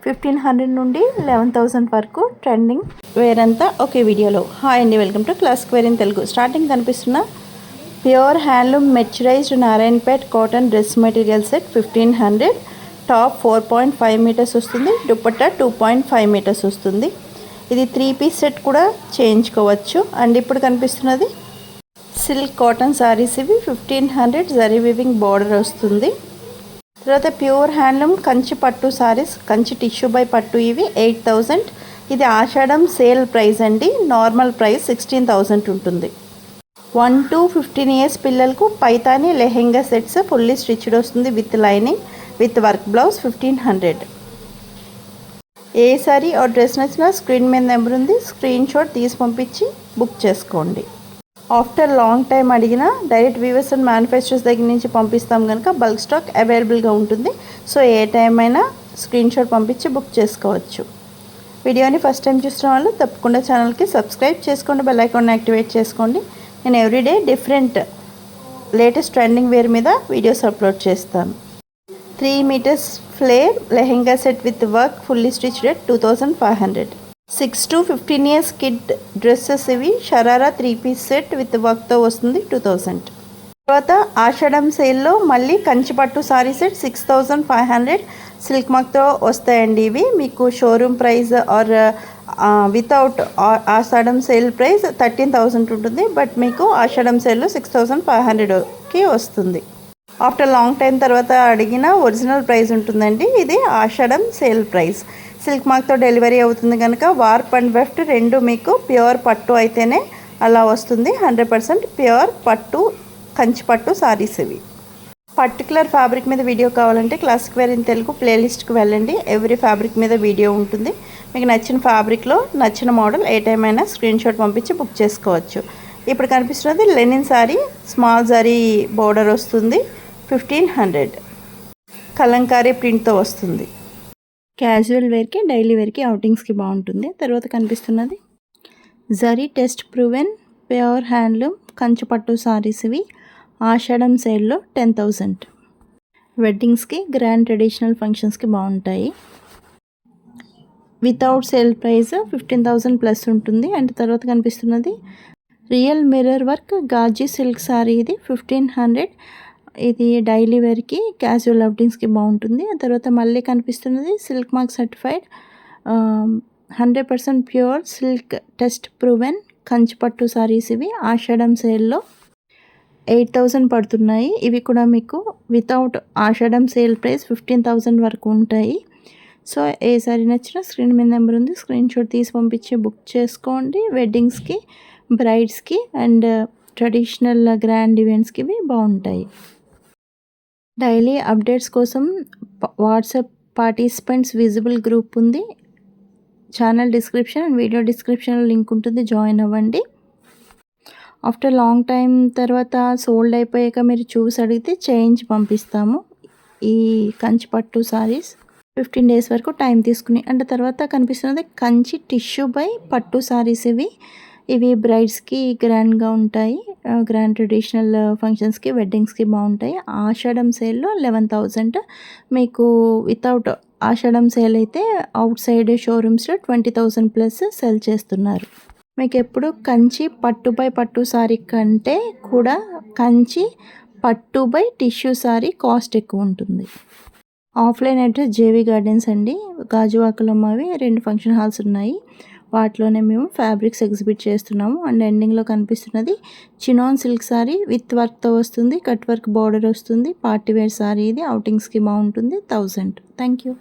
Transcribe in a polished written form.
1500 నుండి 11,000 వరకు trending wear అంతా ఒకే వీడియోలో. హాయ్ అండి, welcome to classic wear in Telugu. Starting కనిపిస్తున్న pure handloom mercerised Narayanpet cotton dress material set 1500. Top 4.5 metres వస్తుంది, దుపట్టా 2.5 మీటర్స్ వస్తుంది. ఇది 3 పీస్ సెట్ కూడా చేయించుకోవచ్చు. అండ్ ఇప్పుడు కనిపిస్తున్నది సిల్క్ కాటన్ సారీస్. ఇవి 1500 జరీ వీవింగ్ బార్డర్ వస్తుంది. తర్వాత ప్యూర్ హ్యాండ్లూమ్ కంచి పట్టు సారీస్, కంచి టిష్యూ బై పట్టు. ఇవి 8000. ఇది ఆషాఢం సేల్ ప్రైస్ అండి. నార్మల్ ప్రైస్ 16,000 ఉంటుంది. 1 to 15 ఇయర్స్ పిల్లలకు Paithani lehenga sets fully stitched వస్తుంది with lining with work blouse 1500. ఏ సారీ ఆ డ్రెస్ నచ్చినా స్క్రీన్ మీద నెంబర్ ఉంది, స్క్రీన్ షాట్ తీసి పంపించి బుక్ చేసుకోండి. ఆఫ్టర్ లాంగ్ టైం అడిగిన డైరెక్ట్ వీవర్స్ అండ్ మ్యానుఫ్యాక్చరర్స్ దగ్గర నుంచి పంపిస్తాం కనుక బల్క్ స్టాక్ అవైలబుల్గా ఉంటుంది. సో ఏ టైం అయినా స్క్రీన్ షాట్ పంపించి బుక్ చేసుకోవచ్చు. వీడియోని ఫస్ట్ టైం చూసిన వాళ్ళు తప్పకుండా ఛానల్కి సబ్స్క్రైబ్ చేసుకోండి, బెల్ ఐకాన్ యాక్టివేట్ చేసుకోండి. నేను everyday different latest trending wear మీద వీడియోస్ అప్లోడ్ చేస్తాను. 3 metres flare lehenga set with work fully stitched at 2500. 6 to 15 years kid dresses. ఇవి షరారా 3 పీస్ సెట్ విత్ వర్క్తో వస్తుంది 2000. తర్వాత ఆషాఢం సేల్లో మళ్ళీ కంచిపట్టు సారీ సెట్ 6500 సిల్క్ మార్క్తో వస్తాయండి. ఇవి మీకు షోరూమ్ ప్రైస్ ఆర్ వితౌట్ ఆషాఢం సేల్ ప్రైస్ 13,000 ఉంటుంది. బట్ మీకు ఆషాఢం సేల్లో 6500కి వస్తుంది. ఆఫ్టర్ లాంగ్ టైం తర్వాత అడిగిన ఒరిజినల్ ప్రైస్ ఉంటుందండి. ఇది Ashadham sale price. Silk మార్క్తో delivery అవుతుంది కనుక వార్ప్ అండ్ వెఫ్ట్ రెండు మీకు ప్యూర్ పట్టు అయితేనే అలా వస్తుంది. 100% ప్యూర్ పట్టు కంచి పట్టు సారీస్ ఇవి. పర్టికులర్ ఫ్యాబ్రిక్ మీద వీడియో కావాలంటే క్లాసిక్ వేర్ ఇన్ తెలుగు ప్లేలిస్ట్కి వెళ్ళండి. ఎవ్రీ ఫ్యాబ్రిక్ మీద వీడియో ఉంటుంది. మీకు నచ్చిన ఫ్యాబ్రిక్లో నచ్చిన మోడల్ ఏ టైం అయినా స్క్రీన్ షాట్ పంపించి బుక్ చేసుకోవచ్చు. ఇప్పుడు కనిపిస్తున్నది linen sari, small zari border వస్తుంది 1500. కలంకారీ ప్రింట్తో వస్తుంది. క్యాజువల్ వేర్కి, డైలీ వేర్కి, అవుటింగ్స్కి బాగుంటుంది. తర్వాత కనిపిస్తున్నది zari test proven pure handloom కంచిపట్టు సారీస్. ఇవి ఆషాఢం సేల్లో 10,000. వెడ్డింగ్స్కి, గ్రాండ్ ట్రెడిషనల్ ఫంక్షన్స్కి బాగుంటాయి. వితౌట్ సేల్ ప్రైస్ 15,000 ప్లస్ ఉంటుంది. అండ్ తర్వాత కనిపిస్తున్నది real mirror work Gaji silk sari. ఇది 1500. ఇది డైలీ వేర్కి, క్యాజువల్ అవుటింగ్స్కి బాగుంటుంది. ఆ తర్వాత మళ్ళీ కనిపిస్తున్నది silk mark certified 100% pure silk test proven కంచిపట్టు సారీస్. ఇవి ఆషాఢం సేల్లో 8000 పడుతున్నాయి. ఇవి కూడా మీకు వితౌట్ ఆషాఢం సేల్ ప్రైస్ 15,000 వరకు ఉంటాయి. సో ఏ సారీ నచ్చినా స్క్రీన్ మీద నెంబర్ ఉంది, స్క్రీన్ షాట్ తీసి పంపించి బుక్ చేసుకోండి. వెడ్డింగ్స్కి, బ్రైడ్స్కి అండ్ ట్రెడిషనల్ గ్రాండ్ ఈవెంట్స్కి ఇవి బాగుంటాయి. డైలీ అప్డేట్స్ కోసం వాట్సాప్ పార్టిసిపెంట్స్ విజిబుల్ గ్రూప్ ఉంది. ఛానల్ డిస్క్రిప్షన్ అండ్ వీడియో డిస్క్రిప్షన్లో లింక్ ఉంటుంది, జాయిన్ అవ్వండి. ఆఫ్టర్ లాంగ్ టైం తర్వాత సోల్డ్ అయిపోయాక మీరు చూసి అడిగితే చేంజ్ పంపిస్తాము. ఈ కంచి పట్టు సారీస్ 15 డేస్ వరకు టైం తీసుకుని. అండ్ తర్వాత కనిపిస్తున్నది కంచి టిష్యూ బై పట్టు సారీస్. ఇవి బ్రైడ్స్కి గ్రాండ్గా ఉంటాయి. గ్రాండ్ ట్రెడిషనల్ ఫంక్షన్స్కి, వెడ్డింగ్స్కి బాగుంటాయి. ఆషాఢం సేల్లో 11,000. మీకు వితౌట్ ఆషాఢం సేల్ అయితే అవుట్ సైడ్ షోరూమ్స్లో 20,000 ప్లస్ సెల్ చేస్తున్నారు. మీకు ఎప్పుడు కంచి పట్టు బై పట్టు సారీ కంటే కూడా కంచి పట్టు బై టిష్యూ సారీ కాస్ట్ ఎక్కువ ఉంటుంది. ఆఫ్లైన్ అడ్రస్ జేవీ గార్డెన్స్ అండి. గాజువాకలో మావి 2 ఫంక్షన్ హాల్స్ ఉన్నాయి. వాటిలోనే మేము ఫ్యాబ్రిక్స్ ఎగ్జిబిట్ చేస్తున్నాము. అండ్ ఎండింగ్లో కనిపిస్తున్నది చినాన్ సిల్క్ సారీ విత్ వర్క్తో వస్తుంది. కట్ వర్క్ బార్డర్ వస్తుంది. Party wear sari. ఇది అవుటింగ్స్కి బాగుంటుంది. 1000. Thank you.